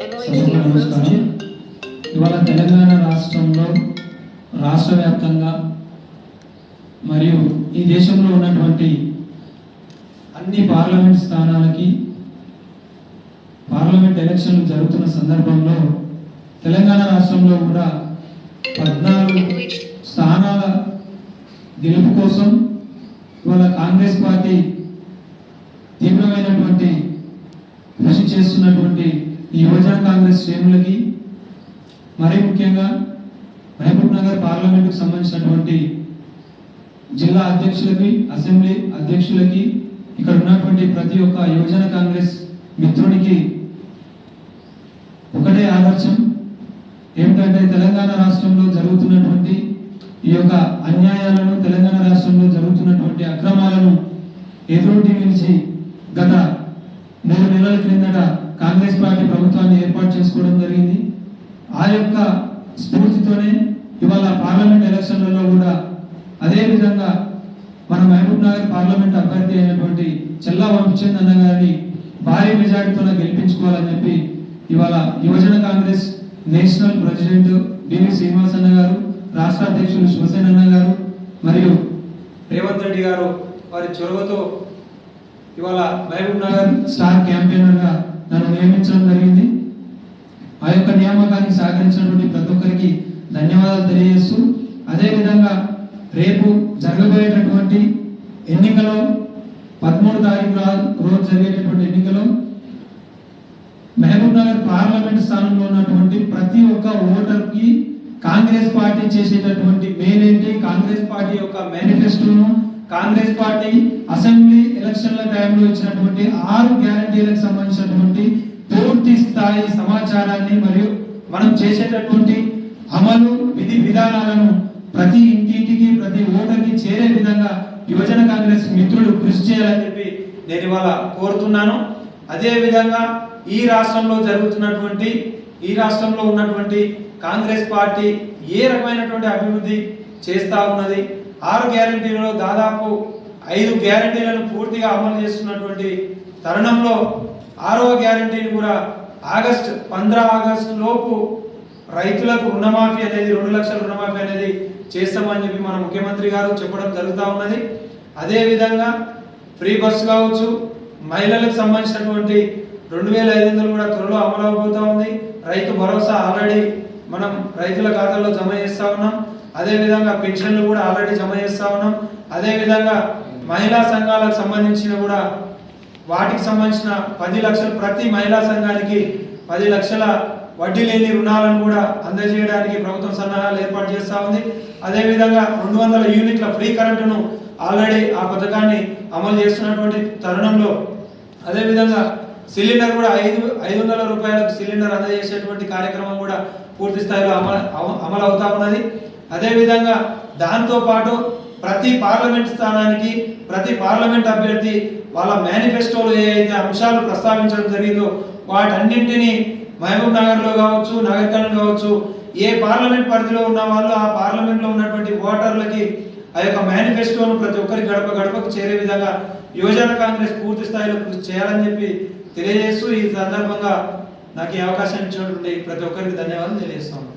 నమస్కారం. ఇవాళ తెలంగాణ రాష్ట్రంలో రాష్ట్ర వ్యాప్తంగా మరియు ఈ దేశంలో ఉన్నటువంటి అన్ని పార్లమెంట్ స్థానాలకి పార్లమెంట్ ఎలక్షన్లు జరుగుతున్న సందర్భంలో తెలంగాణ రాష్ట్రంలో కూడా 14 స్థానాల గెలుపు కోసం ఇవాళ కాంగ్రెస్ పార్టీ తీవ్రమైనటువంటి కృషి చేస్తున్నటువంటి ఈ యువజన కాంగ్రెస్ శ్రేణులకి మరీ ముఖ్యంగా మహబూబ్ నగర్ పార్లమెంటుకు సంబంధించినటువంటి జిల్లా అధ్యక్షులకి అసెంబ్లీ అధ్యక్షులకి ఇక్కడ ఉన్నటువంటి ప్రతి ఒక్క యువజన కాంగ్రెస్ మిత్రునికి ఒకటే ఆదర్శం ఏమిటంటే తెలంగాణ రాష్ట్రంలో జరుగుతున్నటువంటి ఈ యొక్క అన్యాయాలను తెలంగాణ రాష్ట్రంలో జరుగుతున్నటువంటి అక్రమాలను ఎదురొడ్డి నిలిచి గత 3 నెలల క్రిందట కాంగ్రెస్ పార్టీ ప్రభుత్వాన్ని ఏర్పాటు చేసుకోవడం జరిగింది. ఆ యొక్క స్ఫూర్తితోనే ఇవాళ పార్లమెంట్ ఎలక్షన్లలో కూడా అదే విధంగా మన మహబూబ్ నగర్ పార్లమెంట్ అభ్యర్థి అయినటువంటి చెల్లా వంశచంద్ అన్న గారిని భారీ మెజార్టీతో గెలిపించుకోవాలని చెప్పి ఇవాళ యువజన కాంగ్రెస్ నేషనల్ ప్రెసిడెంట్ డివి శ్రీనివాస్ అన్న గారు, రాష్ట్ర అధ్యక్షులు శివసేన అన్న గారు మరియు రేవంత్ రెడ్డి గారు వారి చొరవతో ఇవాళ మహబూబ్ నగర్ స్టార్ క్యాంపెయినర్గా నన్ను నియమించడం జరిగింది. ఆ యొక్క నియామకానికి సహకరించినటువంటి ప్రతి ఒక్కరికి ధన్యవాదాలు తెలియజేస్తూ అదేవిధంగా రేపు జరగబోయేటటువంటి ఎన్నికలో 13 తారీఖు రోజు జరిగేటటువంటి ఎన్నికలో మహబూబ్ నగర్ పార్లమెంట్ స్థానంలో ఉన్నటువంటి ప్రతి ఒక్క ఓటర్కి కాంగ్రెస్ పార్టీ చేసేటటువంటి మేలు ఏంటి, కాంగ్రెస్ పార్టీ యొక్క మేనిఫెస్టోను, కాంగ్రెస్ పార్టీ అసెంబ్లీ ఎలక్షన్ల టైంలో ఇచ్చినటువంటి 6 గ్యారంటీలకు సంబంధించినటువంటి పూర్తి స్థాయి సమాచారాన్ని మరియు మనం చేసేటటువంటి అమలు విధి విధానాలను ప్రతి ఇంటింటికి ప్రతి ఓటర్కి చేరే విధంగా యువజన కాంగ్రెస్ మిత్రులు కృషి చేయాలని చెప్పి నేను ఇవాళ కోరుతున్నాను. అదే విధంగా ఈ రాష్ట్రంలో ఉన్నటువంటి కాంగ్రెస్ పార్టీ ఏ రకమైనటువంటి అభివృద్ధి చేస్తా ఉన్నది, 6 గ్యారంటీలలో దాదాపు 5 గ్యారంటీలను పూర్తిగా అమలు చేస్తున్నటువంటి తరుణంలో 6వ గ్యారంటీని కూడా 15 ఆగస్టు లోపు రైతులకు రుణమాఫీ అనేది 2 లక్షల రుణమాఫీ అనేది చేస్తామని చెప్పి మన ముఖ్యమంత్రి గారు చెప్పడం జరుగుతూ ఉన్నది. అదేవిధంగా ఫ్రీ బస్సు కావచ్చు, మహిళలకు సంబంధించినటువంటి 2500 కూడా త్వరలో అమలు అవబోతూ ఉంది. రైతు భరోసా ఆల్రెడీ మనం రైతుల ఖాతాల్లో జమ చేస్తూ ఉన్నాం. అదేవిధంగా పెన్షన్లు కూడా ఆల్రెడీ జమ చేస్తూ ఉన్నాం. అదేవిధంగా మహిళా సంఘాలకు సంబంధించిన కూడా వాటికి సంబంధించిన 10 లక్షలు ప్రతి మహిళా సంఘానికి 10 లక్షల వడ్డీ లేని రుణాలను కూడా అందజేయడానికి ప్రభుత్వం సన్నాహాలు ఏర్పాటు చేస్తూ ఉంది. అదేవిధంగా 200 యూనిట్ల ఫ్రీ కరెంటును ఆల్రెడీ ఆ పథకాన్ని అమలు చేస్తున్నటువంటి తరుణంలో అదేవిధంగా సిలిండర్ కూడా 500 రూపాయలకు సిలిండర్ అందజేసేటువంటి కార్యక్రమం కూడా పూర్తి స్థాయిలో అమలు అవుతా ఉన్నది. అదేవిధంగా దాంతో పాటు ప్రతి పార్లమెంట్ స్థానానికి ప్రతి పార్లమెంట్ అభ్యర్థి వాళ్ళ మేనిఫెస్టోలో ఏ అయితే అంశాలు ప్రస్తావించడం జరిగిందో వాటన్నింటినీ మహబూబ్ నగర్లో కావచ్చు, నగర్కర్నూలు కావచ్చు, ఏ పార్లమెంట్ పరిధిలో ఉన్న వాళ్ళు ఆ పార్లమెంట్లో ఉన్నటువంటి ఓటర్లకి ఆ యొక్క మేనిఫెస్టోను ప్రతి ఒక్కరికి గడప గడపకు చేరే విధంగా యువజన కాంగ్రెస్ పూర్తి స్థాయిలో కృషి చేయాలని చెప్పి తెలియజేస్తూ ఈ సందర్భంగా నాకు ఈ అవకాశం ఇచ్చినటువంటి ప్రతి ఒక్కరికి ధన్యవాదాలు తెలియజేస్తాను.